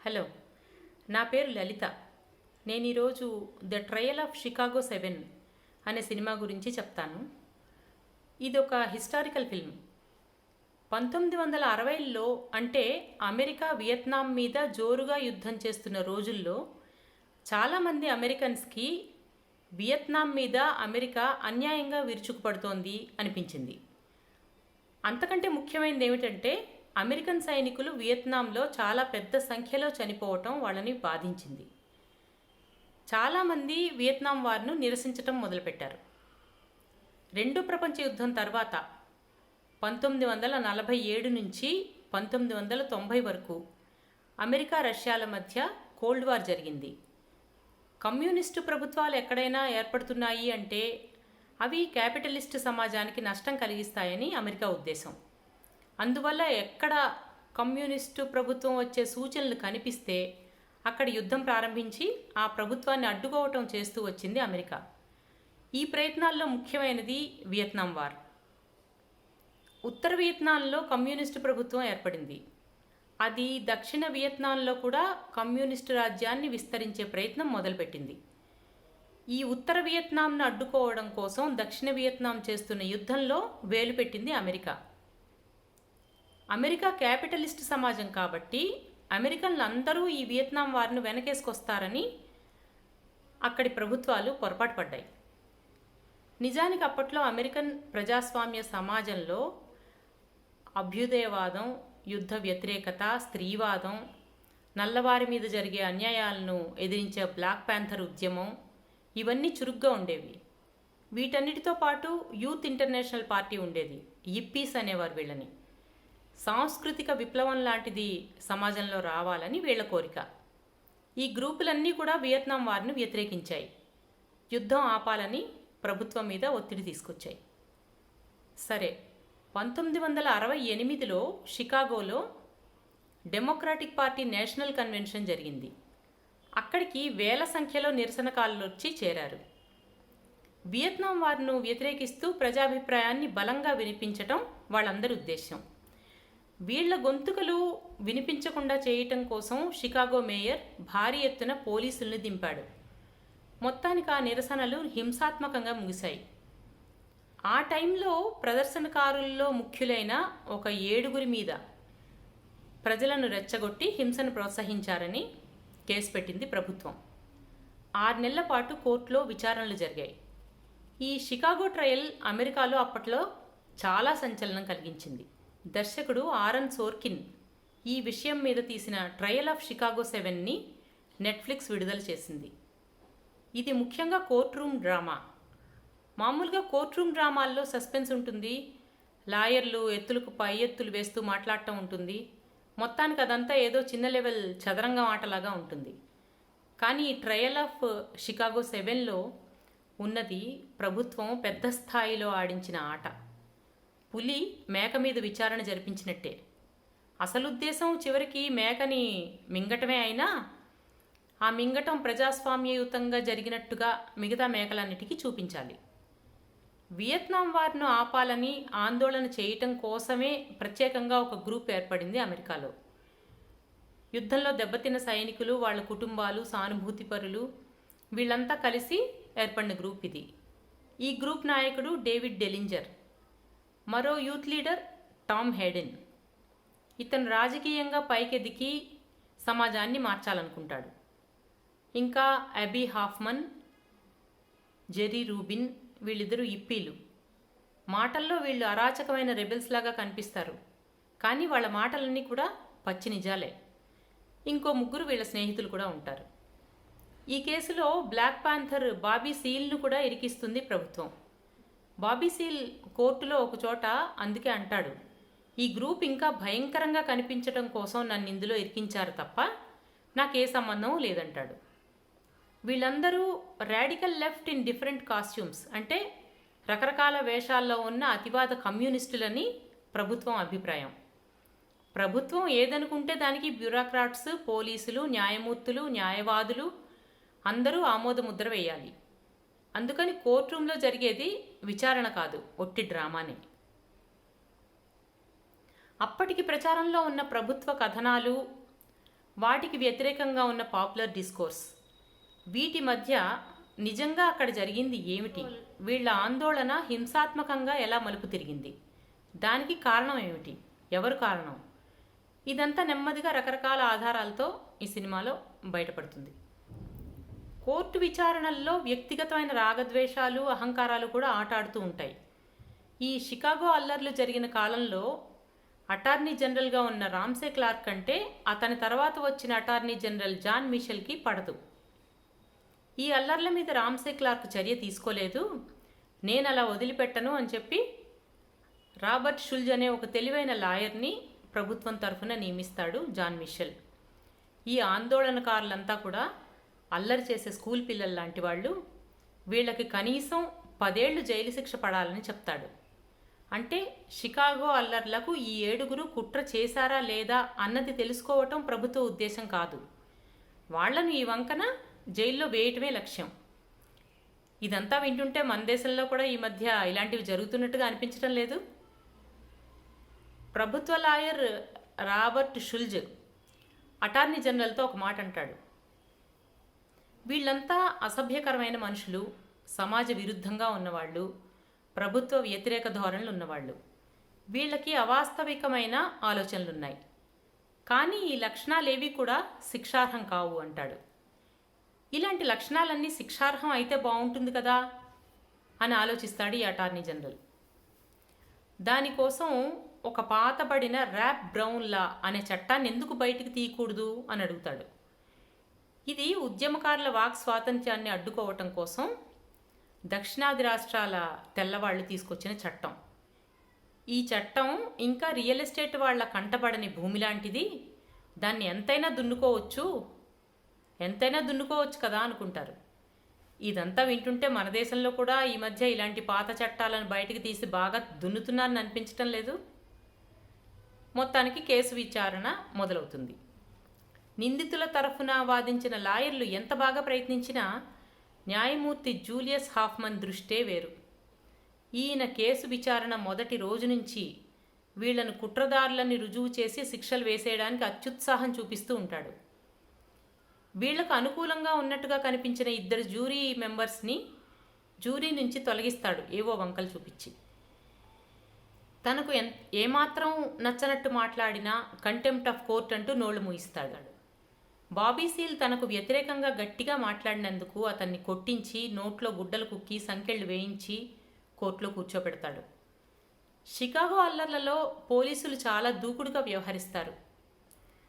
Hello, నా పేరు లలిత. నేను ఈరోజు ద ట్రయల్ ఆఫ్ షికాగో 7 అనే సినిమా గురించి చెప్తాను. ఇది ఒక హిస్టారికల్ ఫిల్మ్. 1960ల్లో, అంటే అమెరికా వియత్నాం మీద జోరుగా యుద్ధం చేస్తున్న రోజుల్లో చాలామంది అమెరికన్స్కి వియత్నాం మీద అమెరికా అన్యాయంగా విరుచుకుపడుతోంది అనిపించింది. అంతకంటే ముఖ్యమైనది ఏమిటంటే, అమెరికన్ సైనికులు వియత్నాంలో చాలా పెద్ద సంఖ్యలో చనిపోవటం వాళ్ళని బాధించింది. చాలామంది వియత్నాం వార్ను నిరసించటం మొదలుపెట్టారు. రెండో ప్రపంచ యుద్ధం తర్వాత 1947 నుంచి 1990 వరకు అమెరికా రష్యాల మధ్య కోల్డ్ వార్ జరిగింది. కమ్యూనిస్టు ప్రభుత్వాలు ఎక్కడైనా ఏర్పడుతున్నాయి అంటే అవి క్యాపిటలిస్టు సమాజానికి నష్టం కలిగిస్తాయని అమెరికా ఉద్దేశం. అందువల్ల ఎక్కడ కమ్యూనిస్టు ప్రభుత్వం వచ్చే సూచనలు కనిపిస్తే అక్కడ యుద్ధం ప్రారంభించి ఆ ప్రభుత్వాన్ని అడ్డుకోవటం చేస్తూ వచ్చింది అమెరికా. ఈ ప్రయత్నాల్లో ముఖ్యమైనది వియత్నాం వార్. ఉత్తర వియత్నాంలో కమ్యూనిస్టు ప్రభుత్వం ఏర్పడింది. అది దక్షిణ వియత్నాంలో కూడా కమ్యూనిస్టు రాజ్యాన్ని విస్తరించే ప్రయత్నం మొదలుపెట్టింది. ఈ ఉత్తర వియత్నాంను అడ్డుకోవడం కోసం దక్షిణ వియత్నాం చేస్తున్న యుద్ధంలో వేలు పెట్టింది అమెరికా. అమెరికా క్యాపిటలిస్ట్ సమాజం కాబట్టి అమెరికన్లు అందరూ ఈ వియత్నాం వార్ను వెనకేసుకొస్తారని అక్కడి ప్రభుత్వాలు పొరపాటు పడ్డాయి. నిజానికి అప్పట్లో అమెరికన్ ప్రజాస్వామ్య సమాజంలో అభ్యుదయవాదం, యుద్ధ వ్యతిరేకత, స్త్రీవాదం, నల్లవారి మీద జరిగే అన్యాయాలను ఎదిరించే బ్లాక్ ప్యాంథర్ ఉద్యమం ఇవన్నీ చురుగ్గా ఉండేవి. వీటన్నిటితో పాటు యూత్ ఇంటర్నేషనల్ పార్టీ ఉండేది. యిప్పీస్ అనేవారు వీళ్ళని. సాంస్కృతిక విప్లవం లాంటిది సమాజంలో రావాలని వీళ్ల కోరిక. ఈ గ్రూపులన్నీ కూడా వియత్నాం వార్ను వ్యతిరేకించాయి. యుద్ధం ఆపాలని ప్రభుత్వం మీద ఒత్తిడి తీసుకొచ్చాయి. సరే, 1968లో షికాగోలో డెమోక్రాటిక్ పార్టీ నేషనల్ కన్వెన్షన్ జరిగింది. అక్కడికి వేల సంఖ్యలో నిరసనకారులు వచ్చి చేరారు. వియత్నాం వార్ను వ్యతిరేకిస్తూ ప్రజాభిప్రాయాన్ని బలంగా వినిపించటం వాళ్ళందరి ఉద్దేశం. వీళ్ల గొంతుకలు వినిపించకుండా చేయటం కోసం షికాగో మేయర్ భారీ ఎత్తున పోలీసుల్ని దింపాడు. మొత్తానికి ఆ నిరసనలు హింసాత్మకంగా ముగిశాయి. ఆ టైంలో ప్రదర్శనకారుల్లో ముఖ్యులైన ఒక 7 మీద ప్రజలను రెచ్చగొట్టి హింసను ప్రోత్సహించారని కేసు పెట్టింది ప్రభుత్వం. 6 నెలల పాటు కోర్టులో విచారణలు జరిగాయి. ఈ షికాగో ట్రయల్ అమెరికాలో అప్పట్లో చాలా సంచలనం కలిగించింది. దర్శకుడు ఆరన్ సోర్కిన్ ఈ విషయం మీద తీసిన ట్రయల్ ఆఫ్ షికాగో 7ని నెట్ఫ్లిక్స్ విడుదల చేసింది. ఇది ముఖ్యంగా కోర్ట్ రూమ్ డ్రామా. మామూలుగా కోర్ట్ రూమ్ డ్రామాల్లో సస్పెన్స్ ఉంటుంది, లాయర్లు ఎత్తులకు పై ఎత్తులు వేస్తూ మాట్లాడటం ఉంటుంది. మొత్తానికి అదంతా ఏదో చిన్న లెవెల్ చదరంగం ఆటలాగా ఉంటుంది. కానీ ఈ ట్రయల్ ఆఫ్ షికాగో 7లో ఉన్నది ప్రభుత్వం పెద్ద స్థాయిలో ఆడించిన ఆట. పులి మేక మీద విచారణ జరిపించినట్టే. అసలు ఉద్దేశం చివరికి మేకని మింగటమే అయినా ఆ మింగటం ప్రజాస్వామ్యయుతంగా జరిగినట్టుగా మిగతా మేకలన్నిటికీ చూపించాలి. వియత్నాం వార్ను ఆపాలని ఆందోళన చేయటం కోసమే ప్రత్యేకంగా ఒక గ్రూప్ ఏర్పడింది అమెరికాలో. యుద్ధంలో దెబ్బతిన్న సైనికులు, వాళ్ళ కుటుంబాలు, సానుభూతిపరులు వీళ్ళంతా కలిసి ఏర్పడిన గ్రూప్ ఇది. ఈ గ్రూప్ నాయకుడు డేవిడ్ డెలింజర్. మరో యూత్ లీడర్ టామ్ హేడెన్. ఇతను రాజకీయంగా పైకెదికి సమాజాన్ని మార్చాలనుకుంటాడు. ఇంకా అబీ హాఫ్మన్, జెర్రీ రూబిన్ వీళ్ళిద్దరూ ఇప్పీలు. మాటల్లో వీళ్ళు అరాచకమైన రెబెల్స్ లాగా కనిపిస్తారు, కానీ వాళ్ళ మాటలన్నీ కూడా పచ్చి నిజాలే. ఇంకో 3 వీళ్ళ స్నేహితులు కూడా ఉంటారు. ఈ కేసులో బ్లాక్ పాంథర్ బాబీ సీల్ను కూడా ఇరికిస్తుంది ప్రభుత్వం. బాబీ సీల్ కోర్టులో ఒకచోట అందుకే అంటాడు, ఈ గ్రూప్ ఇంకా భయంకరంగా కనిపించటం కోసం నన్ను ఇందులో ఇరికించారు తప్ప నాకే సంబంధం లేదంటాడు. వీళ్ళందరూ radical left in different costumes, అంటే రకరకాల వేషాల్లో ఉన్న అతివాద కమ్యూనిస్టులని ప్రభుత్వం అభిప్రాయం. ప్రభుత్వం ఏదనుకుంటే దానికి బ్యూరోక్రాట్స్, పోలీసులు, న్యాయమూర్తులు, న్యాయవాదులు అందరూ ఆమోదముద్ర వేయాలి. అందుకని కోర్ట్ రూమ్లో జరిగేది విచారణ కాదు, ఒట్టి డ్రామానే. అప్పటికి ప్రచారంలో ఉన్న ప్రభుత్వ కథనాలు, వాటికి వ్యతిరేకంగా ఉన్న పాపులర్ డిస్కోర్స్, వీటి మధ్య నిజంగా అక్కడ జరిగింది ఏమిటి? వీళ్ళ ఆందోళన హింసాత్మకంగా ఎలా మలుపు తిరిగింది? దానికి కారణం ఏమిటి? ఎవరు కారణం? ఇదంతా నెమ్మదిగా రకరకాల ఆధారాలతో ఈ సినిమాలో బయటపడుతుంది. కోర్టు విచారణల్లో వ్యక్తిగతమైన రాగద్వేషాలు, అహంకారాలు కూడా ఆటాడుతూ ఉంటాయి. ఈ షికాగో అల్లర్లు జరిగిన కాలంలో అటార్నీ జనరల్గా ఉన్న రామ్సే క్లార్క్ కంటే అతని తర్వాత వచ్చిన అటార్నీ జనరల్ జాన్ మిషెల్కి పడదు. ఈ అల్లర్ల మీద రామ్సే క్లార్క్ చర్య తీసుకోలేదు, నేను అలా వదిలిపెట్టను అని చెప్పి రాబర్ట్ షుల్జ్ అనే ఒక తెలివైన లాయర్ని ప్రభుత్వం తరఫున నియమిస్తాడు జాన్ మిషెల్. ఈ ఆందోళనకారులంతా కూడా అల్లరి చేసే స్కూల్ పిల్లలు లాంటి వాళ్ళు, వీళ్ళకి కనీసం 10 ఏళ్లు జైలు శిక్ష పడాలని చెప్తాడు. అంటే షికాగో అల్లర్లకు ఈ 7గురు కుట్ర చేశారా లేదా అన్నది తెలుసుకోవటం ప్రభుత్వ ఉద్దేశం కాదు, వాళ్లను ఈ వంకన జైల్లో వేయటమే లక్ష్యం. ఇదంతా వింటుంటే మన దేశంలో కూడా ఈ మధ్య ఇలాంటివి జరుగుతున్నట్టుగా అనిపించడం లేదు? ప్రభుత్వ లాయర్ రాబర్ట్ షుల్జ్ అటార్నీ జనరల్తో ఒక మాట అంటాడు. వీళ్ళంతా అసభ్యకరమైన మనుషులు, సమాజ విరుద్ధంగా ఉన్నవాళ్ళు, ప్రభుత్వ వ్యతిరేక ధోరణులు ఉన్నవాళ్ళు. వీళ్ళకి అవాస్తవికమైన ఆలోచనలున్నాయి, కానీ ఈ లక్షణాలేవి కూడా శిక్షార్హం కావు అంటాడు. ఇలాంటి లక్షణాలన్నీ శిక్షార్హం అయితే బాగుంటుంది కదా అని ఆలోచిస్తాడు ఈ అటార్నీ జనరల్. దానికోసం ఒక పాతబడిన ర్యాప్ బ్రౌన్ లా అనే చట్టాన్ని ఎందుకు బయటికి తీయకూడదు అని అడుగుతాడు. ఇది ఉద్యమకారుల వాక్ స్వాతంత్ర్యాన్ని అడ్డుకోవటం కోసం దక్షిణాది రాష్ట్రాల తెల్లవాళ్లు తీసుకొచ్చిన చట్టం. ఈ చట్టం ఇంకా రియల్ ఎస్టేట్ వాళ్ళ కంటబడని భూమి లాంటిది, దాన్ని ఎంతైనా దున్నుకోవచ్చు కదా అనుకుంటారు. ఇదంతా వింటుంటే మన దేశంలో కూడా ఈ మధ్య ఇలాంటి పాత చట్టాలను బయటికి తీసి బాగా దున్నుతున్నారని అనిపించటం లేదు? మొత్తానికి కేసు విచారణ మొదలవుతుంది. నిందితుల తరఫున వాదించిన లాయర్లు ఎంత బాగా ప్రయత్నించినా న్యాయమూర్తి జూలియస్ హాఫ్మన్ దృష్టే వేరు. ఈయన కేసు విచారణ మొదటి రోజు నుంచి వీళ్లను కుట్రదారులని రుజువు చేసి శిక్షలు వేసేయడానికి అత్యుత్సాహం చూపిస్తూ ఉంటాడు. వీళ్లకు అనుకూలంగా ఉన్నట్టుగా కనిపించిన 2 జ్యూరీ మెంబర్స్ని జ్యూరీ నుంచి తొలగిస్తాడు ఏవో వంకలు చూపించి. తనకు ఏమాత్రం నచ్చనట్టు మాట్లాడినా కంటెంప్ట్ ఆఫ్ కోర్ట్ అంటూ నోళ్లు మూయిస్తాడు. బాబీ సీల్ తనకు వ్యతిరేకంగా గట్టిగా మాట్లాడినందుకు అతన్ని కొట్టించి నోట్లో గుడ్డలు కుక్కి సంకెళ్ళు వేయించి కోర్టులో కూర్చోబెడతాడు. షికాగో అల్లర్లలో పోలీసులు చాలా దూకుడుగా వ్యవహరిస్తారు.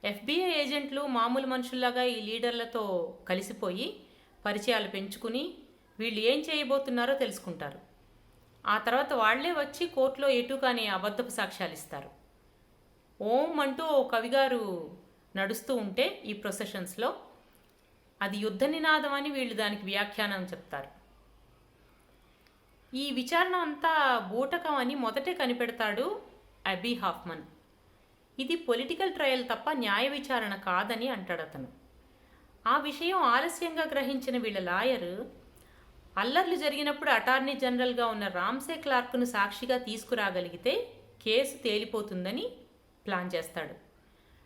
FBI ఏజెంట్లు మామూలు మనుషుల్లాగా ఈ లీడర్లతో కలిసిపోయి పరిచయాలు పెంచుకుని వీళ్ళు ఏం చేయబోతున్నారో తెలుసుకుంటారు. ఆ తర్వాత వాళ్లే వచ్చి కోర్టులో ఎటు కాని అబద్ధపు సాక్ష్యాలు ఇస్తారు. ఓం అంటూ ఓ కవిగారు నడుస్తూ ఉంటే ఈ ప్రొసెషన్స్లో అది యుద్ధ నినాదం అని వీళ్ళు దానికి వ్యాఖ్యానం చెప్తారు. ఈ విచారణ అంతా బూటకం అని మొదటే కనిపెడతాడు అబీ హాఫ్మన్. ఇది పొలిటికల్ ట్రయల్ తప్ప న్యాయ విచారణ కాదని అంటాడు అతను. ఆ విషయం ఆలస్యంగా గ్రహించిన వీళ్ళ లాయర్ అల్లర్లు జరిగినప్పుడు అటార్నీ జనరల్గా ఉన్న రామ్సే క్లార్క్ను సాక్షిగా తీసుకురాగలిగితే కేసు తేలిపోతుందని ప్లాన్ చేస్తాడు.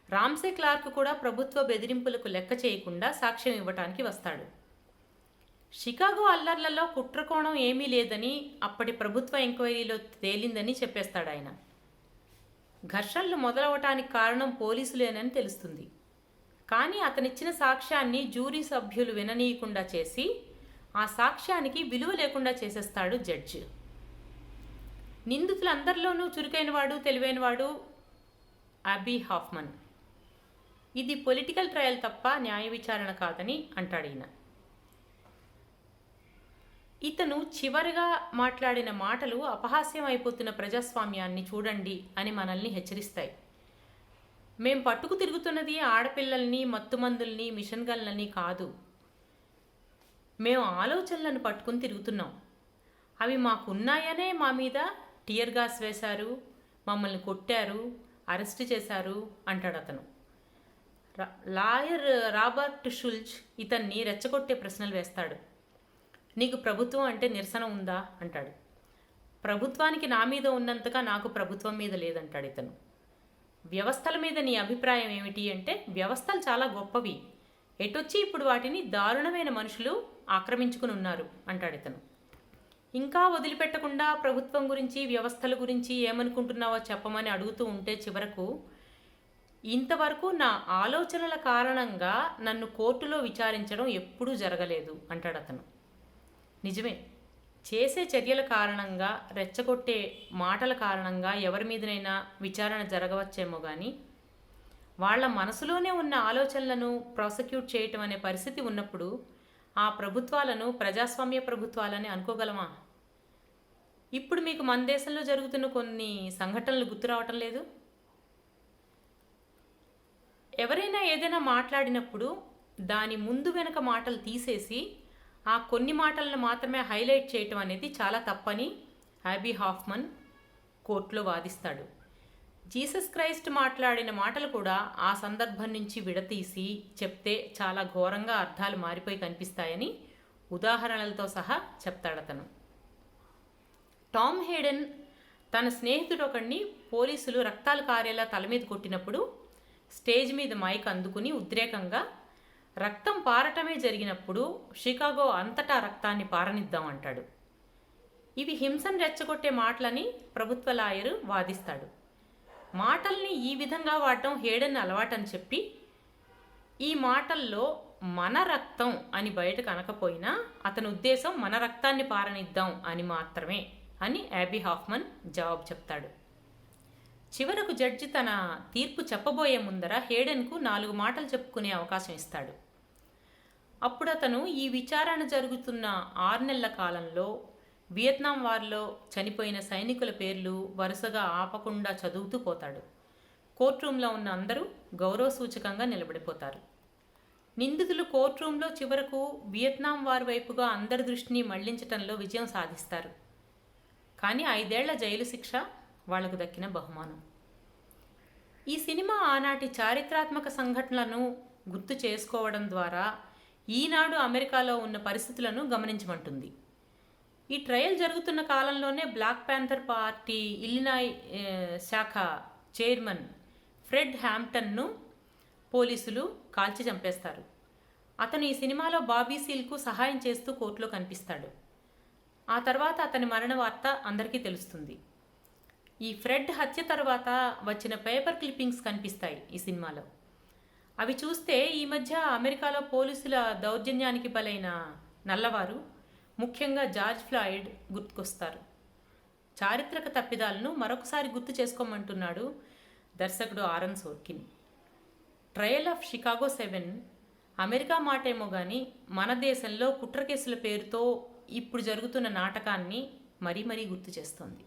రామ్సే క్లార్క్ కూడా ప్రభుత్వ బెదిరింపులకు లెక్క చేయకుండా సాక్ష్యం ఇవ్వటానికి వస్తాడు. షికాగో అల్లర్లలో కుట్రకోణం ఏమీ లేదని అప్పటి ప్రభుత్వ ఎంక్వైరీలో తేలిందని చెప్పేస్తాడు ఆయన. ఘర్షణలు మొదలవటానికి కారణం పోలీసులేనని తెలుస్తుంది. కానీ అతనిచ్చిన సాక్ష్యాన్ని జ్యూరీ సభ్యులు విననీయకుండా చేసి ఆ సాక్ష్యానికి విలువ లేకుండా చేసేస్తాడు జడ్జి. నిందితులందరిలోనూ చురుకైనవాడు, తెలివైనవాడు అబీ హాఫ్మన్. ఇది పొలిటికల్ ట్రయల్ తప్ప న్యాయ విచారణ కాదని అంటాడు ఈయన. ఇతను చివరిగా మాట్లాడిన మాటలు అపహాస్యం అయిపోతున్న ప్రజాస్వామ్యాన్ని చూడండి అని మనల్ని హెచ్చరిస్తాయి. మేం పట్టుకు తిరుగుతున్నది ఆడపిల్లల్ని, మత్తుమందుల్ని, మిషన్ గన్లని కాదు. మేము ఆలోచనలను పట్టుకుని తిరుగుతున్నాం. అవి మాకున్నాయనే మా మీద టియర్ గ్యాస్ వేశారు, మమ్మల్ని కొట్టారు, అరెస్ట్ చేశారు అంటాడు అతను. లాయర్ రాబర్ట్ షుల్జ్ ఇతన్ని రెచ్చగొట్టే ప్రశ్నలు వేస్తాడు. నీకు ప్రభుత్వం అంటే నిరసన ఉందా అంటాడు. ప్రభుత్వానికి నా మీద ఉన్నంతగా నాకు ప్రభుత్వం మీద లేదంటాడు ఇతను. వ్యవస్థల మీద నీ అభిప్రాయం ఏమిటి అంటే, వ్యవస్థలు చాలా గొప్పవి, ఎటొచ్చి ఇప్పుడు వాటిని దారుణమైన మనుషులు ఆక్రమించుకుని ఉన్నారు అంటాడు ఇతను. ఇంకా వదిలిపెట్టకుండా ప్రభుత్వం గురించి, వ్యవస్థల గురించి ఏమనుకుంటున్నావో చెప్పమని అడుగుతూ ఉంటే చివరకు, ఇంతవరకు నా ఆలోచనల కారణంగా నన్ను కోర్టులో విచారించడం ఎప్పుడూ జరగలేదు అంటాడు అతను. నిజమే, చేసే చర్యల కారణంగా, రెచ్చగొట్టే మాటల కారణంగా ఎవరి మీదనైనా విచారణ జరగవచ్చేమో కానీ, వాళ్ళ మనసులోనే ఉన్న ఆలోచనలను ప్రాసిక్యూట్ చేయటం అనే పరిస్థితి ఉన్నప్పుడు ఆ ప్రభుత్వాలను ప్రజాస్వామ్య ప్రభుత్వాలని అనుకోగలమా? ఇప్పుడు మీకు మన దేశంలో జరుగుతున్న కొన్ని సంఘటనలు గుర్తు రావటం లేదు? ఎవరైనా ఏదైనా మాట్లాడినప్పుడు దాని ముందు వెనక మాటలు తీసేసి ఆ కొన్ని మాటలను మాత్రమే హైలైట్ చేయటం అనేది చాలా తప్పని అబీ హాఫ్మన్ కోర్టులో వాదిస్తాడు. జీసస్ క్రైస్ట్ మాట్లాడిన మాటలు కూడా ఆ సందర్భం నుంచి విడతీసి చెప్తే చాలా ఘోరంగా అర్థాలు మారిపోయి కనిపిస్తాయని ఉదాహరణలతో సహా చెప్తాడతను. టామ్ హేడెన్ తన స్నేహితుడు ఒకడిని పోలీసులు రక్తాలు కారేలా తల మీద కొట్టినప్పుడు స్టేజ్ మీద మైక్ అందుకుని ఉద్రేకంగా, రక్తం పారటమే జరిగినప్పుడు షికాగో అంతటా రక్తాన్ని పారనిద్దాం అంటాడు. ఇవి హింసను రెచ్చగొట్టే మాటలని ప్రభుత్వ లాయరు వాదిస్తాడు. మాటల్ని ఈ విధంగా వాడటం హేడెన్ అలవాటని చెప్పి, ఈ మాటల్లో మన రక్తం అని బయటకు అనకపోయినా అతని ఉద్దేశం మన రక్తాన్ని పారనిద్దాం అని మాత్రమే అని అబీ హాఫ్మన్ జవాబు చెప్తాడు. చివరకు జడ్జి తన తీర్పు చెప్పబోయే ముందర హేడెన్కు 4 మాటలు చెప్పుకునే అవకాశం ఇస్తాడు. అప్పుడు అతను ఈ విచారణ జరుగుతున్న 6 నెలల కాలంలో వియత్నాం వార్లో చనిపోయిన సైనికుల పేర్లు వరుసగా ఆపకుండా చదువుతూ పోతాడు. కోర్ట్ రూమ్లో ఉన్న అందరూ గౌరవ సూచకంగా నిలబడిపోతారు. నిందితులు కోర్ట్ రూమ్లో చివరకు వియత్నాం వార్ వైపుగా అందరి దృష్టిని మళ్లించటంలో విజయం సాధిస్తారు. కానీ 5 ఏళ్ల జైలు శిక్ష వాళ్లకు దక్కిన బహుమానం. ఈ సినిమా ఆనాటి చారిత్రాత్మక సంఘటనలను గుర్తు చేసుకోవడం ద్వారా ఈనాడు అమెరికాలో ఉన్న పరిస్థితులను గమనించమంటుంది. ఈ ట్రయల్ జరుగుతున్న కాలంలోనే బ్లాక్ ప్యాంథర్ పార్టీ ఇల్లినాయ్ శాఖ చైర్మన్ ఫ్రెడ్ హ్యాంప్టన్ను పోలీసులు కాల్చి చంపేస్తారు. అతను ఈ సినిమాలో బాబీ సీల్కు సహాయం చేస్తూ కోర్టులో కనిపిస్తాడు. ఆ తర్వాత అతని మరణ వార్త అందరికీ తెలుస్తుంది. ఈ ఫ్రెడ్ హత్య తర్వాత వచ్చిన పేపర్ క్లిప్పింగ్స్ కనిపిస్తాయి ఈ సినిమాలో. అవి చూస్తే ఈ మధ్య అమెరికాలో పోలీసుల దౌర్జన్యానికి బలైన నల్లవారు, ముఖ్యంగా జార్జ్ ఫ్లాయిడ్ గుర్తుకొస్తారు. చారిత్రక తప్పిదాలను మరొకసారి గుర్తు చేసుకోమంటున్నాడు దర్శకుడు Aaron Sorkin. Trial of Chicago 7 America మాటేమో కానీ మన దేశంలో కుట్ర కేసుల పేరుతో ఇప్పుడు జరుగుతున్న నాటకాన్ని మరీ మరీ గుర్తు చేస్తోంది.